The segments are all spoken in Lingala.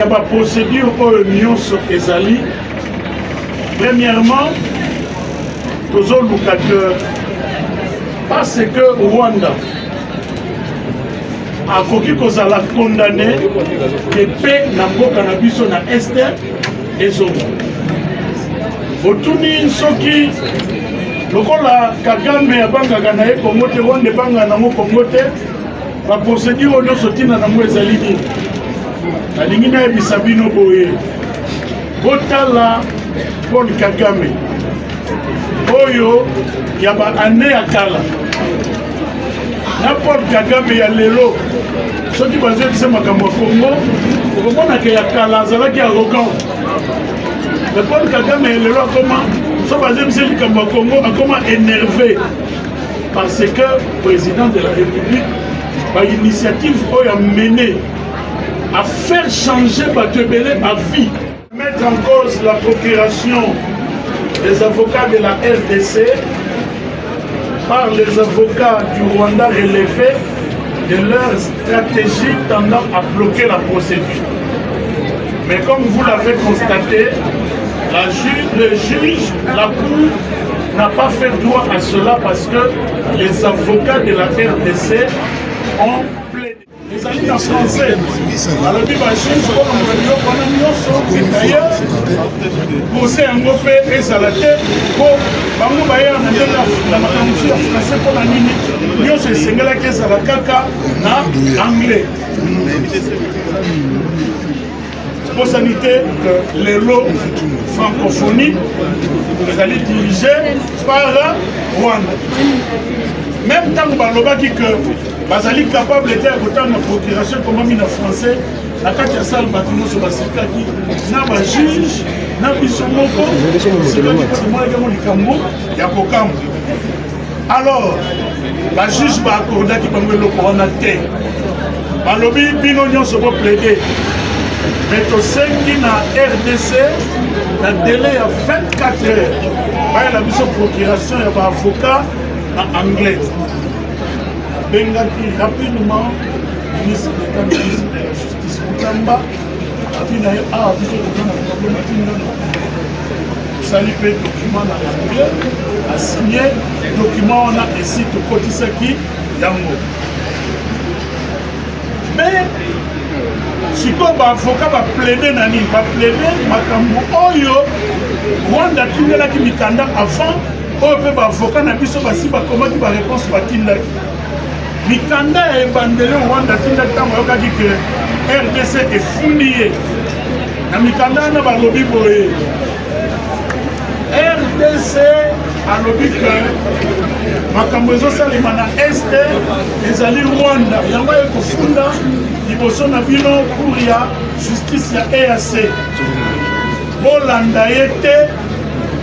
Il y a une procédure pour l'Union ezali. Premièrement, tous les parce que Rwanda a koki kozala condamné et paix na mboka na biso na este ezomo. Otuni soki lokola Kagame abangaka na ye Kongo te Rwanda ebanga nango Kongo te ba procédure nyonso tina nango ezali nini. Nalingi nayebisa bino boye botala Paul Kagame oyo ya ba ane ya kala na Paul Kagame ya lelo soki bazekisa makambo ya Kongo okomonaka ya kala azalaki arrogant. Mais Paul Kagame ya lelo akoma so bazekisa likambo ya Kongo akoma énervé parce que le président de la République par initiative oyo a mené à faire changer Batebele à vie, mettre en cause la procuration des avocats de la RDC par les avocats du Rwanda relevés de leur stratégie tendant à bloquer la procédure. Mais comme vous l'avez constaté, le juge, la Cour n'a pas fait droit à cela parce que les avocats de la RDC ont plaidé. Les alliés en français, alors que d'ailleurs, posé un mot et salaté pour bango bayer na makambo ya français pour la nini yo se sengela ke sala kaka na anglais pour sanité que les lots francophonie les alliés dirigés par Rwanda. Même tant que balobaki que bazali capable était à la procuration comme mis en français la carte ya salle bâtiment sur la sécurité na ba juge na biso moko c'est là que moi également likambo ya kokambo. Alors la juge ba accorda ki bango le corona té balobi bino nyonso bo plaider mais to sengi na RDC na délai ya 24 heures ba la biso procuration ya ba avocat en anglais. Bengaki rapidement ministre d'État, ministre de la Justice Moutamba, a dit salué document dans l'anglais, a signé document on a ici de Kotisaki Yango. Mais si quoi avocat va plaider nani, va plaider makambo oyo Rwanda tindela ki mikanda avant oyo pe ba avocat na biso basi ba komaki ba réponse batindaki. Mikanda ya ebandele Rwanda tinda tango yokaki ke RDC efundi na mikanda na balobi boye RDC alobi ke makambo ezosalema na este ezali Rwanda yango ekofunda liboso na bino pour ya justice ya EAC bolanda ye te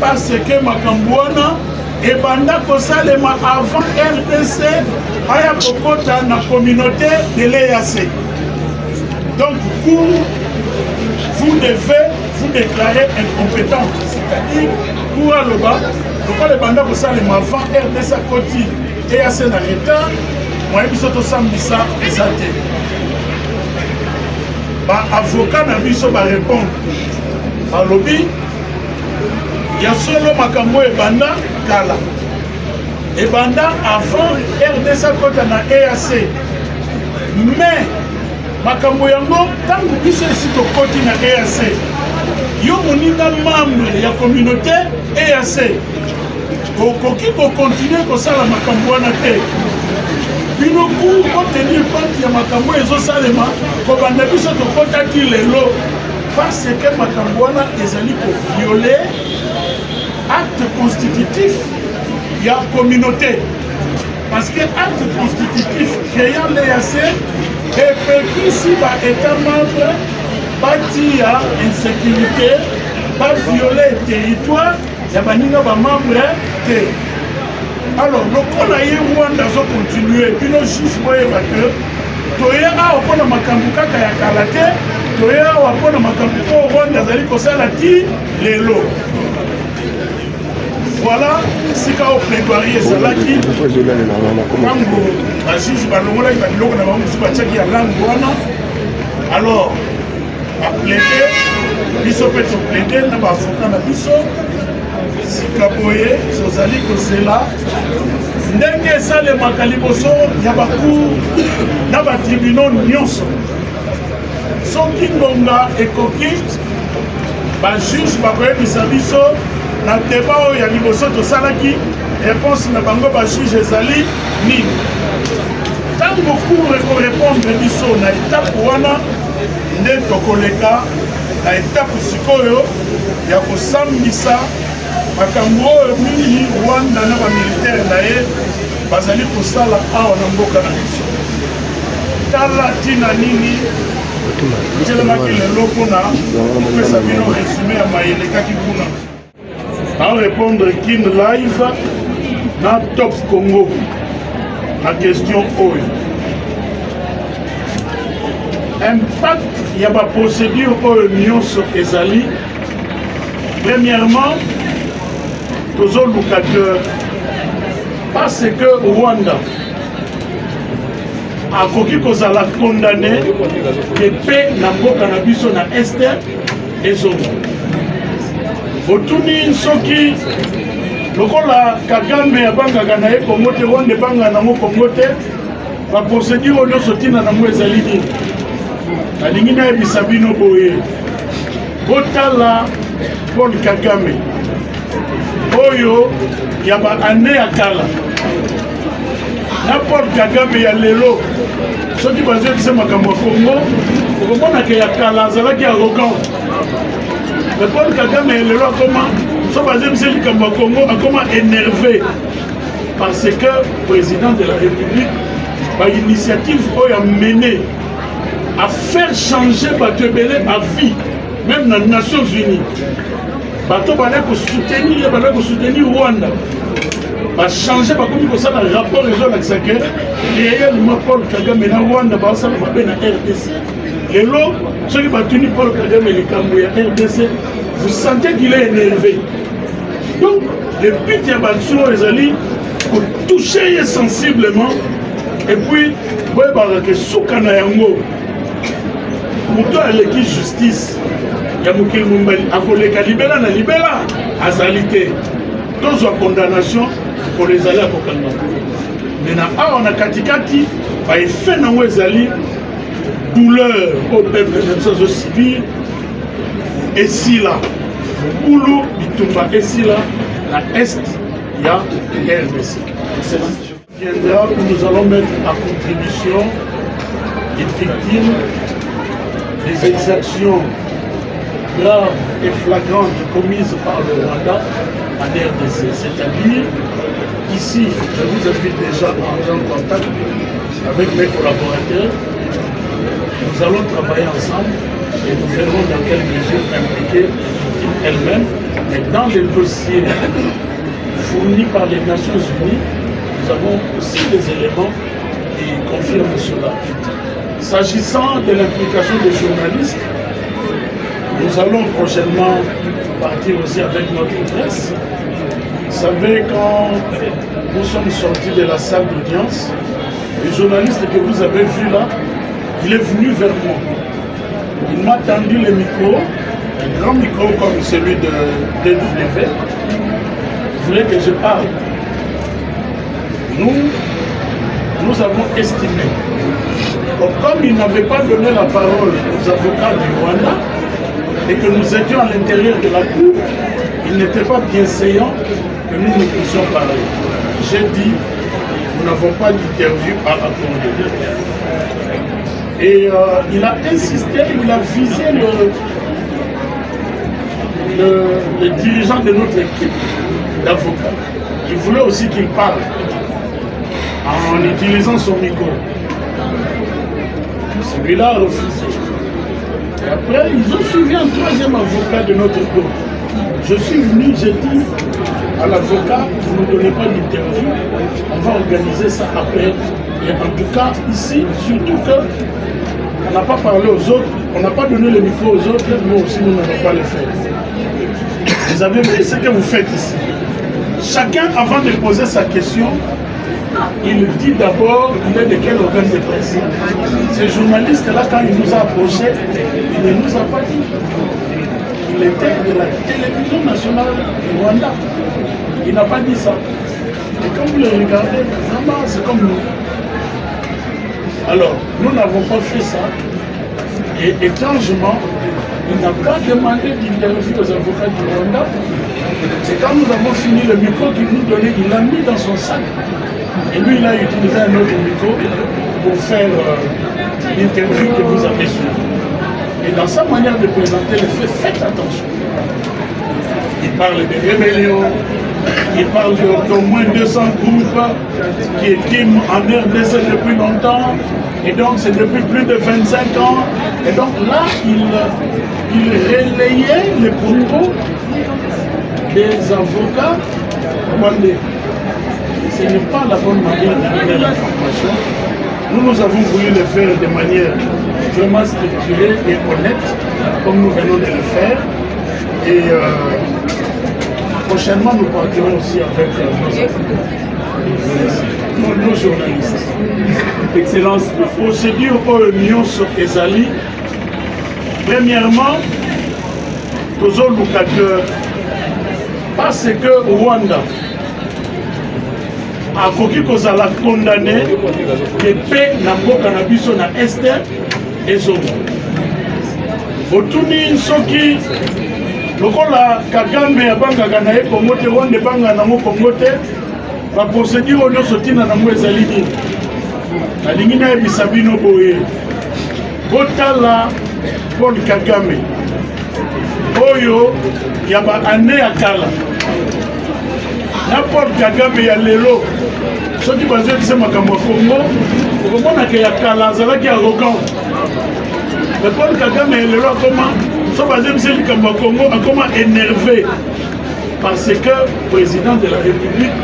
parce que makambo wana ebanda kosalema avant RDC aya kokota na communauté de l'EAC. Donc vous devez vous déclarer incompétent, c'est-à-dire pour aloba pourquoi le banda kosalema avant RDC koti EAC na l'état moyen biso to sambisa ezate ba avocat na biso ba répondre balobi ya solo makambo ebanda kala ebanda avant RDC kota na EAC mais makambo yango tango biso esi tokoti na EAC yo moninga membre ya communauté EAC okoki kokontinue kosala makambo wana te bino pour kotenir compte ya makambo ezosalema kobanda biso tokotaki lelo parce que makambo wana ezali koviole acte constitutif il y a communauté parce que acte constitutif créant l'EAC et puis si par état membre bâti à insécurité pas violer territoire il y a baninga ba membre te alors le colaye Rwanda zo continuer puis le juge boye ba que toya a opona makambu kaka ya kalate toya a opona makambu ko Rwanda zali kosala ti lelo. Voilà, si quand on plaidoyer ezalaki ntango bajuge balongola baliloko na bango mosusu batiaki ya langue wana alors à plaider, biso peut plaider, na avocat na biso, sikaboye, sozali kozela, ndenge esalemaka liboso ya bacour na batribunal nyonso. Soki ngonga ekoki, bajuge bakoyebisa biso na débat oyo ya liboso tosalaki, réponse na bango bajuge ezali nini. Ntango cour ekorépondre biso na étape wana, nde tokoleka na étape sikoyo ya kosambisa makambo oyo mingi Rwanda na bamilitaire na ye bazali kosala awa na mboka na biso. Tala tina nini ntelemaki lelo mpona kopesa bino resume ya mayelekaki kuna arépondre kin live na Top Congo na question oyo. Impact ya baprocédure oyo nyonso ezali, premièrement tozoluka que parce que Rwanda akoki kozala condamné epe na mboka na biso na este ezonga. Otuni soki lokola Kagame abangaka na ye Kongo te, Rwanda ebanga nango Kongo te, baprocédure oyo nyonso ntina nango ezali nini? Nalingi nayebisa bino boye, botala Paul Kagame oyo ya baane ya kala na Paul Kagame ya lelo, soki bazokisa makambo ya Kongo okomonaka ya kala azalaki arrogant. Mais Paul Kagame ya lelo akoma, so bazokisa likambo ya Kongo akoma énervé parce que président de la République ba initiative oyo a mené à faire changer bato ebele à vie, même dans les Nations Unies. Bato balai soutenir Rwanda, ba changer bakomi ko sala rapport ezolakisa ke réellement Paul Kagame na Rwanda basala mabe na RDC. Lelo soki batuni Paul Kagame likambo ya RDC, vous sentez qu'il est énervé. Donc le but ya bato ezali pour toucher sensiblement et puis boyebaka ke suka na yango moto aleki justice ya mokili mombali akoleka libela na libela azali te, tozwa condamnation pour ezali akokanga. Mena awa na katikati baefe nango ezali douleur au peuple na biso azosibir esila mokulu bitumba esila na est ya RDC. Viendra où nous allons mettre à contribution les victimes des exactions graves et flagrantes commises par le Rwanda en RDC. C'est-à-dire, ici, je vous invite déjà à entrer en contact avec mes collaborateurs. Nous allons travailler ensemble et nous verrons dans quelle mesure impliquer elles-mêmes. Mais dans les dossiers fournis par les Nations Unies, nous avons aussi des éléments qui confirment cela. S'agissant de l'implication des journalistes, nous allons prochainement partir aussi avec notre presse. Vous savez, quand nous sommes sortis de la salle d'audience, le journaliste que vous avez vu là, il est venu vers moi. Il m'a tendu le micro, un grand micro comme celui de DW. Il voulait que je parle. Nous avons estimé que comme il n'avait pas donné la parole aux avocats du Rwanda et que nous étions à l'intérieur de la cour, il n'était pas bienséant que nous ne puissions parler. J'ai dit, nous n'avons pas d'interview à accorder. Et il a insisté, il a visé le dirigeant de notre équipe d'avocats. Il voulait aussi qu'il parle en utilisant son micro. Celui-là a refusé. Et après, ils ont suivi un troisième avocat de notre groupe. Je suis venu, j'ai dit à l'avocat, vous ne donnez pas d'interview, on va organiser ça après. Et en tout cas, ici, surtout qu'on n'a pas parlé aux autres, on n'a pas donné le micro aux autres, nous aussi, nous n'allons pas le faire. Vous avez vu ce que vous faites ici. Chacun, avant de poser sa question, il dit d'abord il est de quel organe de presse. Ces journalistes-là, quand ils nous ont approchés, il ne nous a pas dit. Il était de la télévision nationale du Rwanda. Il n'a pas dit ça. Et quand vous le regardez, vraiment, c'est comme nous. Alors, nous n'avons pas fait ça. Et étrangement, il n'a pas demandé d'interview aux avocats du Rwanda. C'est quand nous avons fini le micro qu'il nous donnait, il l'a mis dans son sac. Et lui, il a utilisé un autre micro pour faire l'interview que vous avez suivie. Et dans sa manière de présenter les faits, faites attention. Il parle de rébellion, il parle d'au moins 200 groupes qui étaient en RDC depuis longtemps, et donc c'est depuis plus de 25 ans. Et donc là, il relayait les propos des avocats rwandais. Ce n'est pas la bonne manière de donner l'information. Nous avons voulu le faire de manière vraiment structurée et honnête, comme nous venons de le faire. Et prochainement, nous partirons aussi avec nos journalistes. Excellence. La procédure pour Nyonso ezali. Premièrement, toujours locateur, parce que Rwanda a koki kozala condamné que paix na mboka na biso na este ezomo. Otuni soki lokola Kagame abangaka na ye Kongo te, Rwanda ebanga nango Kongo te, baprocédure nyonso tina nango ezali nini? Nalingi nayebisa bino boye, botala Paul Kagame oyo ya baane ya kala na Paul Kagame ya lelo, soki bazokisa makambo ya Kongo okomonaka ya kala azalaki arrogant. Mais Paul Kagame ya lelo akoma so bazokisa likambo ya Kongo akoma énervé parce que président de la République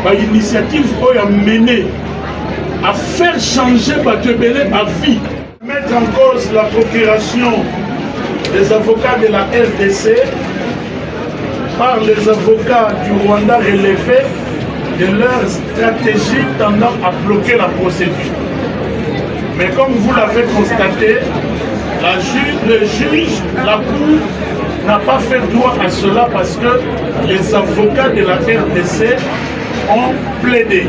par initiative oyo a mené à faire changer Batebele à vie, mettre en cause la procuration des avocats de la RDC par les avocats du Rwanda relevés de leur stratégie tendant à bloquer la procédure. Mais comme vous l'avez constaté, le juge, la Cour n'a pas fait droit à cela parce que les avocats de la RDC ont plaidé.